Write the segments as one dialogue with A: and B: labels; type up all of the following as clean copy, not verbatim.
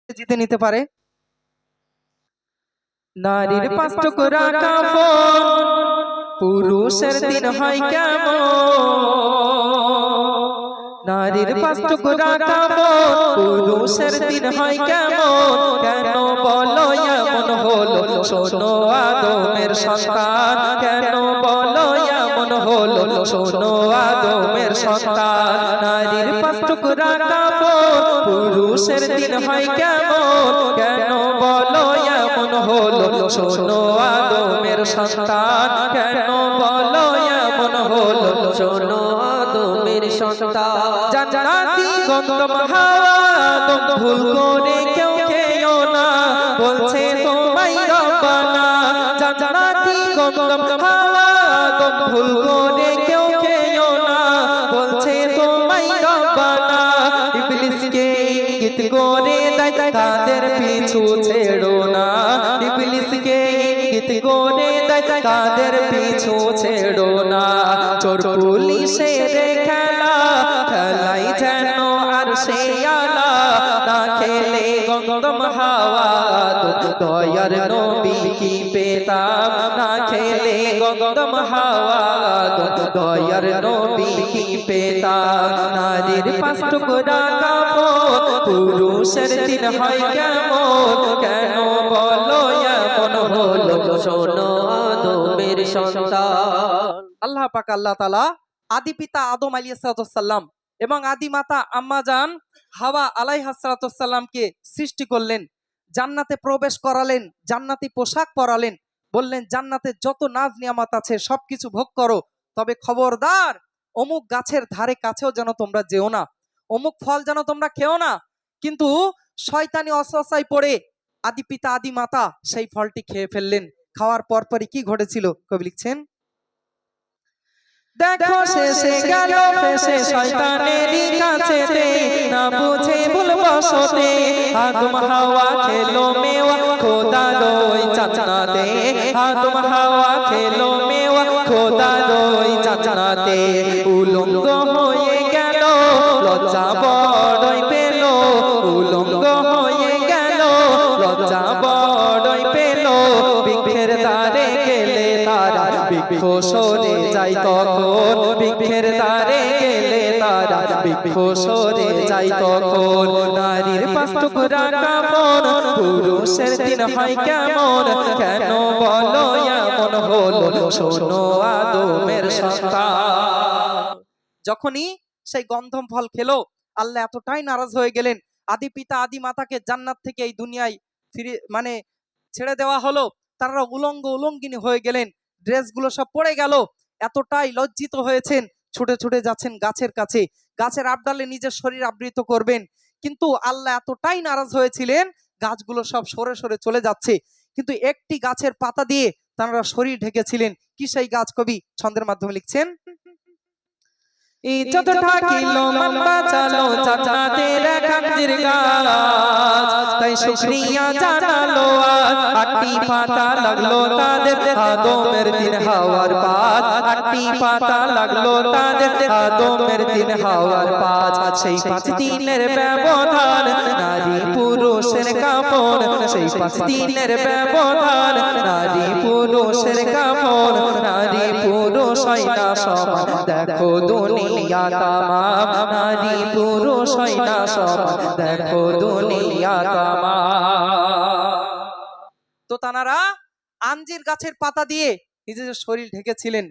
A: জিতে নিতে পারে। নারীর 5 টুকরা কাফন, পুরুষের দিন হয় কেমন? নারীর 5 টুকরা কাফন, পুরুষের দিন হয় কেমন? কেন বলো এমন হলো, শোনো আদমের সন্তান। কেন বলো এমন হলো, শোনো আদমের সন্তান। নারীর 5 টুকরা কাফন, পুরুষের দিন হয় কেমন? কেন বলো এমন হলো, শোনো আদমের সন্তান। কেন বলো এমন হলো, শোনো আদমের সন্তান। জান্নাতি গন্ধম হাওয়া আদম ভুল করে কেউ খেও না, বলছে তোমায় রব্বানা। জান্নাতি গন্ধম হাওয়া আদম ভুল করে কেউ খেও না, বলছে তোমায় রব্বানা। ইবলিসকে ইঙ্গিত করে দেয় তাদের পিছু ছেড়ো না। ইবলিসকে ইঙ্গিত করে দেয় তাদের পিছু ছেড়ো না। চোর পুলিশের খেলা, খেলাই যেন আর সে আলা। না খেলে গন্ধম হাওয়া দয়ার নবী কি পেতাম। না খেলে গন্ধম হাওয়া দয়ার নবী কি পেতাম। নারীর 5 টুকরা কাফন, পুরুষের দিন হয় কেমন? কেন বলো এমন হলো, শোনো আদমের সন্তান। আল্লাহ পাক আল্লাহ তাআলা আদি পিতা আদম আলাইহিস সালাম এবং আদি মাতা আম্মা জান হাওয়া আলাইহিস সালামকে সৃষ্টি করলেন, জান্নাতে প্রবেশ করালেন, জান্নাতি পোশাক পরালেন, বললেন জান্নাতে যত নাজ নিয়ামত আছে সবকিছু ভোগ করো, তবে খবরদার অমুক গাছের ধারে কাছেও যেন তোমরা যেও না, অমুক ফল যেন তোমরা খেও না। কিন্তু শয়তানি অসওয়াসায় পড়ে আদি পিতা আদি মাতা সেই ফলটি খেয়ে ফেললেন। খাওয়ার পরপরই কি ঘটেছিল কবি লিখছেন, দেখো শেষে গেল ফেসে শয়তানেরই কাছেতে, না বুঝে ভুলবশতে আদম হাওয়া খেলো মেওয়া খোদার ওই জান্নাতে। আদম হাওয়া খেলো মেওয়া খোদার ওই জান্নাতে। উলঙ্গ হয়ে গেল, লজ্জা বড়ই পেল। উলঙ্গ হয়ে গেল, লজ্জা বড়ই পেল। বৃক্ষের দ্বারে গেলে তারা বৃক্ষ সরে যায় তখন। বৃক্ষের দ্বারে গেলে তারা বৃক্ষ সরে যায় তখন। নারীর 5 টুকরা কাফন, পুরুষের দিন হয় কেমন? কেন বলো এমন হলো, শোনো আদমের সন্তান। যখনই সেই গন্ধম ফল খেলো, আল্লাহ এতটাই নারাজ হয়ে গেলেন, আদি পিতা আদি মাতাকে জান্নাত থেকে এই দুনিয়ায় ফিরে ছেড়ে দেওয়া হলো। তারা উলঙ্গ উলঙ্গিনী হয়ে গেলেন, ড্রেসগুলো সব পড়ে গেল। এতটাই লজ্জিত হয়েছেন, ছুটে ছুটে যাচ্ছেন গাছের কাছে, গাছের আবডালে নিজের শরীর আবৃত করবেন। কিন্তু আল্লাহ এতটাই নারাজ হয়েছিলেন, গাছগুলো সব সরে সরে চলে যাচ্ছে, কিন্তু একটি গাছের পাতা দিয়ে তারা শরীর ঢেকেছিলেন। কি সেই গাছ? কবি ছন্দের মাধ্যমে লিখছেন, ইজ্জত থাকিল মান বাঁচালো জান্নাতের এক আঞ্জির গাছ। তাই শুকরিয়া জানালো আজ, 8টি পাতা লাগলো তাদের আদমের দিন হাওয়ার পাত। 8টি পাতা লাগলো তাদের আদমের দিন হাওয়ার পাত। সেই 5 দিনের ব্যবধান, নারী পুরুষের কাফন। সেই 5 দিনের ব্যবধান, নারী পুরুষের কাফন। নারী পুরুষ হয় না সমান, দেখো দুনিয়া তামাম। নারী পুরুষ হয় না সমান, দেখো দুনিয়া তামাম। তো তানারা আঞ্জির গাছের পাতা দিয়ে নিজেদের শরীর ঢেকেছিলেন।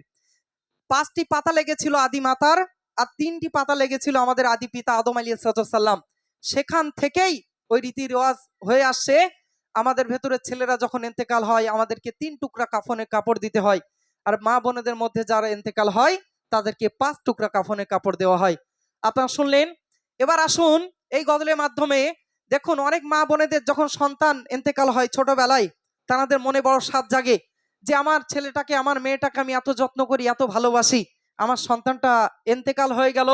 A: 5টি পাতা লেগেছিল আদি মাতার, আর 3টি পাতা লেগেছিল আমাদের আদি পিতা আদম আলাইহিস সালাম। সেখান থেকেই ওই রীতি রেওয়াজ হয়ে আসছে, আমাদের ভেতরের ছেলেরা যখন ইন্তেকাল হয় আমাদেরকে 3 টুকরা কাফনের কাপড় দিতে হয়, আর মা বোনেদের মধ্যে যারা ইন্তেকাল হয় তাদেরকে 5 টুকরা কাফনের কাপড় দেওয়া হয়। আপনারা শুনলেন। এবার আসুন এই গজলের মাধ্যমে দেখুন, অনেক মা বোনেদের যখন সন্তান ইন্তেকাল হয় ছোটবেলায়, তাদের মনে বড় সাধ জাগে যে আমার ছেলেটাকে আমার মেয়েটাকে আমি এত যত্ন করি, এত ভালোবাসি, আমার সন্তানটা ইন্তেকাল হয়ে গেল,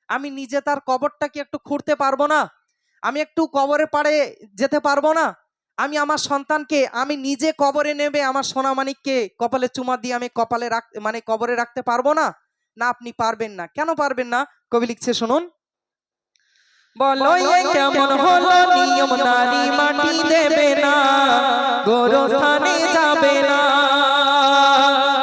A: আমি নিজে তার কবরটা কি একটু খুঁড়তে পারবো না? আমি একটু কবরের পাড়ে যেতে পারবো না? আমি আমার সন্তানকে আমি নিজে কবরে নেবে আমার সোনামানিককে কপালে চুমা দিয়ে আমি কপালে কবরে রাখতে পারবো না? না, আপনি পারবেন না। কেন পারবেন না? কবি লিখছে শুনুন, বলো এ কেমন হলো নিয়ম, নারী মাটি দেবে না, গোরস্থানে যাবে না।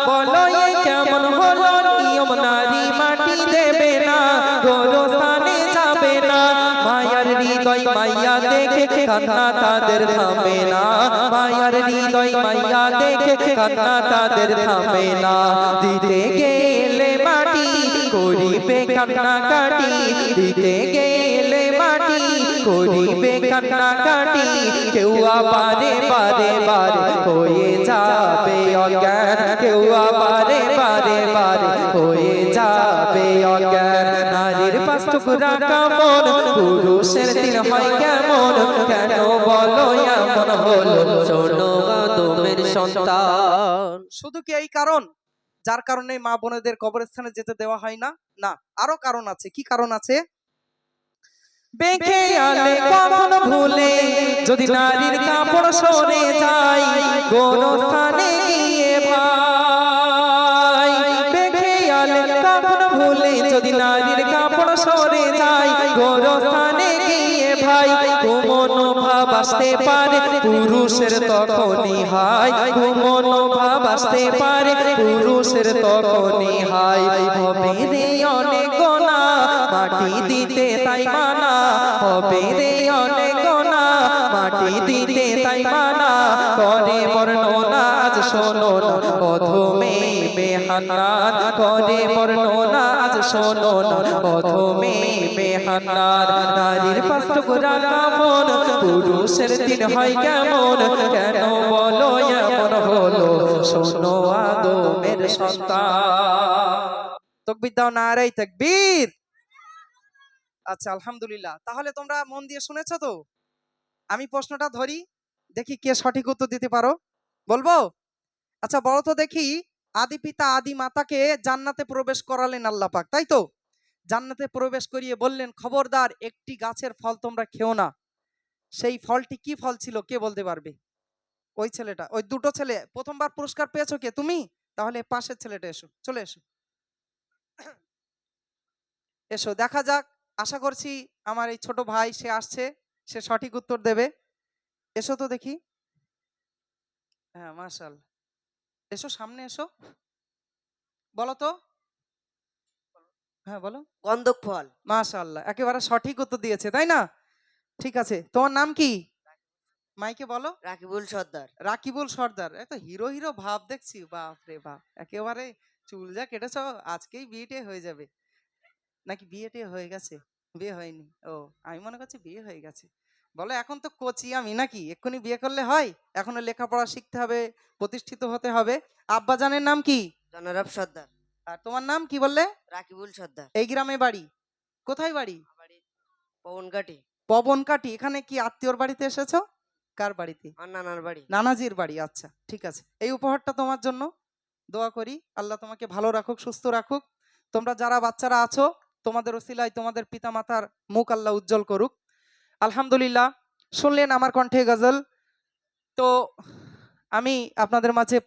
A: বলো এ কেমন হলো নিয়ম, নারী মাটি দেবে না, গোরস্থানে যাবে না। মায়ার হৃদয় মাইয়া দেখে কান্না তাদের থামে না, মায়ার হৃদয় মাইয়া দেখে কান্না তাদের থামে না। দিতে গেলে মাটি করিবে কান্না কাটি, দিতে গেলে মাটি করিবে কান্না কাটি। কেউ বারে বারে বারে হয়ে যাবে অজ্ঞান, কেউ বারে বারে বারে হয়ে যাবে অজ্ঞান। নারীর পাঁচ টুকরা কামন, পুরুষের তিন হয় কেমন, কেন বলো এমন হলো শোনো আদমের সন্তান। শুধু কি এই কারণ যার কারণে মা বোনেদের কবরস্থানে যেতে দেওয়া হয় না? না, আরো কারণ আছে। কি কারণ আছে? বেঁকে আলে কখন ভুলে যদি নারীর কাপড় সরে যায়, গোরস্থানে গিয়ে ভাই। বেঁকে আলে কখন ভুলে যদি নারীর কাপড় সরে যায়, গোরস্থানে গিয়ে ভাই। কুমনোভাব আসতে পারে পুরুষের তখনই হয়, কুমনোভাব আসতে পারে পুরুষের তখনই হয়। হবে রে অনেক গোনা মাটি দিতে তাই মানা, হবে রে অনেক গোনা মাটি দিতে তাই মানা। করে বর্ণনা আজ শোনো না অধমে বেহান্নান, করে বর্ণনা আজ শোনো না অধমে বেহান্নান। নারীর পাঁচ টুকরা কামন, পুরুষের তিন হয় কেমন, কেন বলো এমন হলো শোনো আদমের সন্তান। তাকবীর দাও, নারায়ে তাকবীর। আচ্ছা আলহামদুলিল্লাহ, তাহলে তোমরা মন দিয়ে শুনেছো তো? আমি প্রশ্নটা ধরি, দেখি কে সঠিক উত্তর দিতে পারো। বলবো? আচ্ছা বলো তো দেখি, আদি পিতা আদি মাতাকে জান্নাতে প্রবেশ করালেন আল্লাহ পাক, তাই তো? জান্নাতে প্রবেশ করিয়ে বললেন খবরদার একটি গাছের ফল তোমরা খেও না। সেই ফলটি কি ফল ছিল কে বলতে পারবে? ওই ছেলেটা, ওই দুটো ছেলে প্রথমবার পুরস্কার পেয়েছো কে? তুমি? তাহলে পাশের ছেলেটা এসো, চলে এসো, এসো দেখা যাক। আশা করছি আমার এই ছোট ভাই সে আসছে, সে সঠিক উত্তর দেবে। এসো তো দেখি। হ্যাঁ মাশাআল্লাহ, এসো সামনে এসো, বলো তো। হ্যাঁ বলো।
B: গন্ধক ফল।
A: মাশাআল্লাহ, একেবারে সঠিক উত্তর দিয়েছে, তাই না? ঠিক আছে, তোমার নাম কি? মাইকে বলো।
B: রাকিবুল সর্দার।
A: রাকিবুল সর্দার, এত হিরো হিরো ভাব দেখছি, বাপ রে বাপ, একেবারে চুল যা কেটেছো আজকেই বিয়ে হয়ে যাবে। নাকি বিয়ে হয়ে গেছে? বিয়ে হয়নি? ও, আমি মনে করছি বিয়ে হয়ে গেছে। বলো এখন তো কোচি আমি, নাকি এক্ষুনি বিয়ে করলে হয়? এখনো লেখাপড়া শিখতে হবে, প্রতিষ্ঠিত হতে হবে। আব্বাজানের নাম কি?
B: জনারব সর্দার।
A: আর তোমার নাম কি বললে?
B: রাকিবুল সর্দার।
A: এই গ্রামে বাড়ি? কোথায় বাড়ি?
B: বাড়ি পবনকাটি।
A: পবনকাটি। এখানে কি আত্মীয়র বাড়িতে এসেছো? কার বাড়িতে?
B: আমার নানার বাড়ি।
A: নানাজির বাড়ি, আচ্ছা ঠিক আছে। এই উপহারটা তোমার জন্য, দোয়া করি আল্লাহ তোমাকে ভালো রাখুক, সুস্থ রাখুক। তোমরা যারা বাচ্চারা আছো তোমাদের ওসিলায় তোমাদের পিতা মাতার মুখ আল্লাহ উজ্জ্বল করুক। আলহামদুলিল্লাহ, শুনলেন আমার কণ্ঠে গজল। তো আমি আপনাদের মাঝে